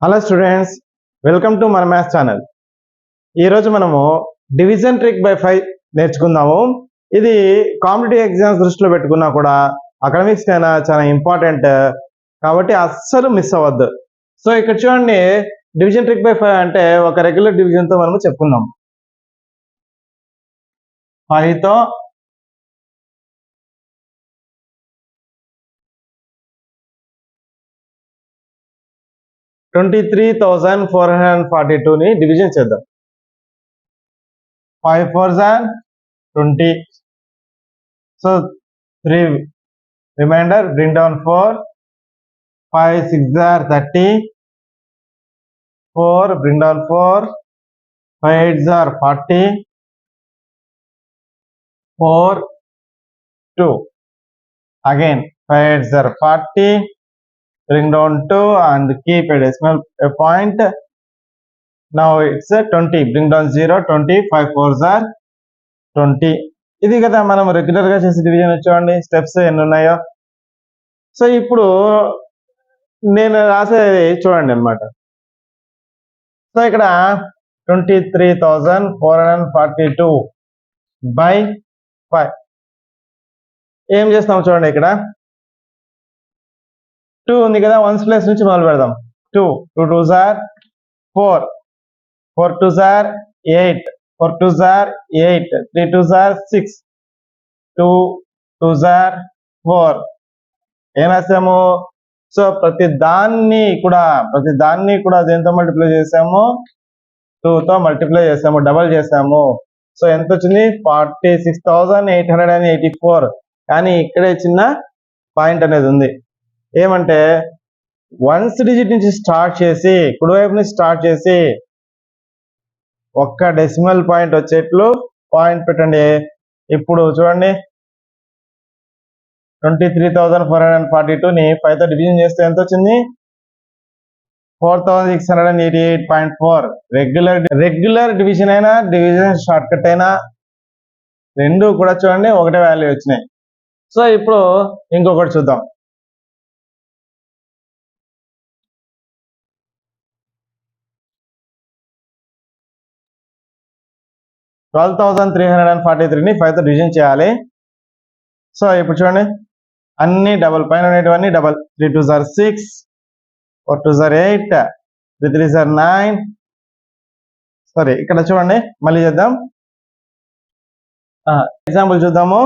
Hello students, welcome to మన maths channel. ఈరోజు మనము డివిజన్ ట్రిక్ బై 5 నేర్చుకుందాము. ఇది కాంపిటేటివ్ ఎగ్జామ్స్ దృష్టిలో పెట్టుకున్నా కూడా అకాడమిక్స్ కైనా చాలా ఇంపార్టెంట్ కాబట్టి అస్సలు మిస్ అవ్వద్దు. సో ఇక్కడ చూడండి, డివిజన్ ట్రిక్ బై 5 అంటే ఒక రెగ్యులర్ డివిజన్తో మనము చెప్పుకుందాం. 5తో 23,442 ని డివిజన్ చేద్దాం. 5 4s are 20. So 3 remainder, bring down 4. 5 6s are 30. 4 bring down 4. 5 8s are 40. 4 2. Again 5 8s are 40. Bring down 2 and keep a decimal point. Now it's a 20. Bring down 0. 20. 5 4s are 20. ఇది కదా మనం regular గా చేసే division. చూడండి steps ఎన్ని ఉన్నాయో. So ఇప్పుడు నేను రాసేది చూడండి అన్నమాట. సో ఇక్కడ 23,442 బై 5 ఏం చేస్తాం చూడండి. ఇక్కడ 2 ఉంది కదా, 1s ప్లేస్ నుంచి మొదలు పెడదాం. 2 2 2s are 4. 4 2s are 8. 4 2s are 8. 3 2s are 6. 2 2s are 4. ఏం రాసాము? సో ప్రతి దాన్ని కూడా దేంతో మల్టిప్లై చేసాము? 2తో మల్టిప్లై చేసాము, డబల్ చేసాము. సో ఎంత వచ్చింది? 46,884. కానీ ఇక్కడే చిన్న పాయింట్ అనేది ఉంది. ఏమంటే 1th డిజిట్ నుంచి స్టార్ట్ చేసి, కుడివైపు నుంచి స్టార్ట్ చేసి ఒక్క డెసిమల్ పాయింట్ వచ్చేట్లు పాయింట్ పెట్టండి. ఇప్పుడు చూడండి, 23,442ని 5తో డివిజన్ చేస్తే ఎంత వచ్చింది? 4,688.4. రెగ్యులర్ డివిజన్ అయినా డివిజన్ షార్ట్ కట్ అయినా రెండు కూడా చూడండి ఒకటే వాల్యూ వచ్చినాయి. సో ఇప్పుడు ఇంకొకటి చూద్దాం. $12,343ని 5తో డివిజన్ చేయాలి. సో ఇప్పుడు చూడండి, అన్ని డబల్, పైన ఉండేటివన్నీ double. 3 2s are 6. 4 2s are 8. 3 3s are 9. Sorry, ఇక్కడ చూడండి మళ్ళీ చేద్దాం. ఎగ్జాంపుల్ చూద్దాము.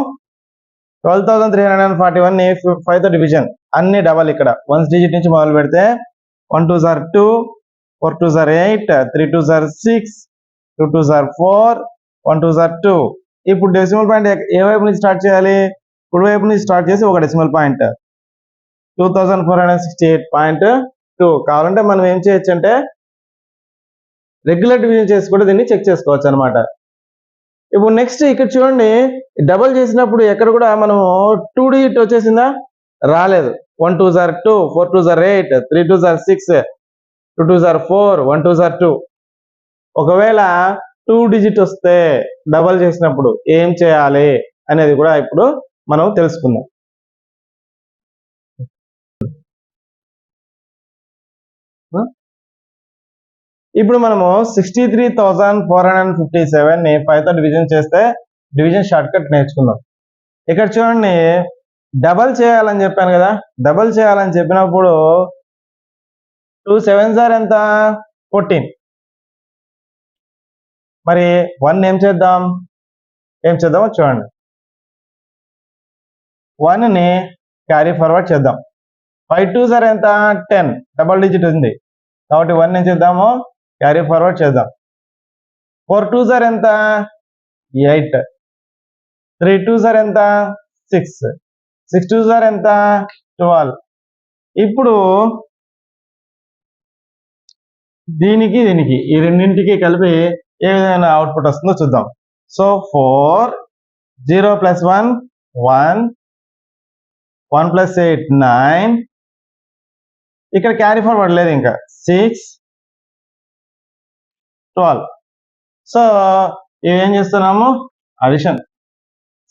12,341ని 5తో డివిజన్, అన్ని డబల్. ఇక్కడ 1th డిజిట్ నుంచి మొదలు పెడితే 1 2s are 2. 4 2s are 8. 3 2s are 6. 2 2s are 4. 1 2s are 2. ఇప్పుడు డెసిమల్ పాయింట్ ఏ వైపు నుంచి స్టార్ట్ చేయాలి? కుడి వైపు నుంచి స్టార్ట్ చేసి ఒక డెసిమల్ పాయింట్ 2468.2. కావాలంటే మనం ఏం చేయొచ్చు అంటే రెగ్యులర్ డివిజన్ చేసి కూడా దీన్ని చెక్ చేసుకోవచ్చు అనమాట. ఇప్పుడు నెక్స్ట్ ఇక్కడ చూడండి, డబల్ చేసినప్పుడు ఎక్కడ కూడా మనము 2 డిజిట్ వచ్చేసిందా? రాలేదు. 1 2s are 2. 4 2s are 8. 3 2s are 6. 2 2s are 4. 1 2s are 2. ఒకవేళ 2 డిజిట్ వస్తే డబల్ చేసినప్పుడు ఏం చేయాలి అనేది కూడా ఇప్పుడు మనం తెలుసుకుందాం. ఇప్పుడు మనము 63,457ని 5తో డివిజన్ చేస్తే డివిజన్ షార్ట్ కట్ నేర్చుకుందాం. ఇక్కడ చూడండి, డబల్ చేయాలని చెప్పాను కదా. డబల్ చేయాలని చెప్పినప్పుడు 2 7s are ఎంత? 14. మరి 1 ఏం చేద్దామో చూడండి. 1ని క్యారీ ఫార్వర్డ్ చేద్దాం. 5 2s are ఎంత? 10. డబల్ డిజిట్ ఉంది కాబట్టి 1 ఏం చేద్దాము? క్యారీ ఫార్వర్డ్ చేద్దాం. 4 2s are ఎంత? 8. 3 2s are ఎంత? 6. 6 2s are ఎంత? 12. ఇప్పుడు దీనికి ఈ రెండింటికి కలిపి ఏ విధమైన అవుట్పుట్ వస్తుందో చూద్దాం. సో 4 0 + 1 1 1 + 8 9. ఇక్కడ క్యారీ ఫార్వర్డ్ లేదు, ఇంకా 6 12. సో ఏం చేస్తున్నాము? అడిషన్,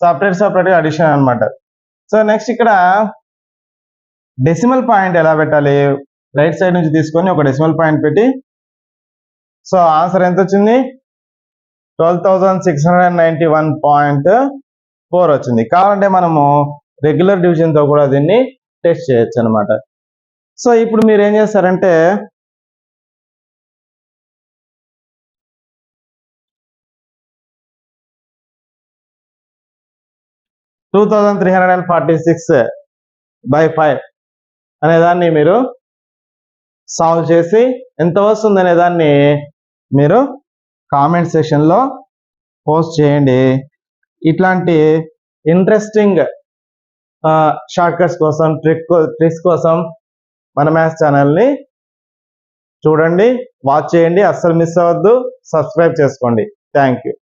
సపరేట్ అడిషన్ అన్నమాట. సో నెక్స్ట్ ఇక్కడ డెసిమల్ పాయింట్ ఎలా పెట్టాలి? రైట్ సైడ్ నుంచి తీసుకొని ఒక డెసిమల్ పాయింట్ పెట్టి, సో ఆన్సర్ ఎంత వచ్చింది? 12,691.4 వచ్చింది. కావాలంటే మనము రెగ్యులర్ డివిజన్తో కూడా దీన్ని టెస్ట్ చేయొచ్చు అనమాట. సో ఇప్పుడు మీరు ఏం చేస్తారంటే టూ 2346/5 అనే దాన్ని మీరు సాల్వ్ చేసి ఎంత వస్తుంది అనే దాన్ని మీరు కామెంట్ సెక్షన్లో పోస్ట్ చేయండి. ఇట్లాంటి ఇంట్రెస్టింగ్ షార్ట్ కట్స్ కోసం, ట్రిక్స్ కోసం మన మ్యాథ్స్ ఛానల్ని చూడండి, వాచ్ చేయండి, అస్సలు మిస్ అవ్వద్దు, సబ్స్క్రైబ్ చేసుకోండి. Thank you.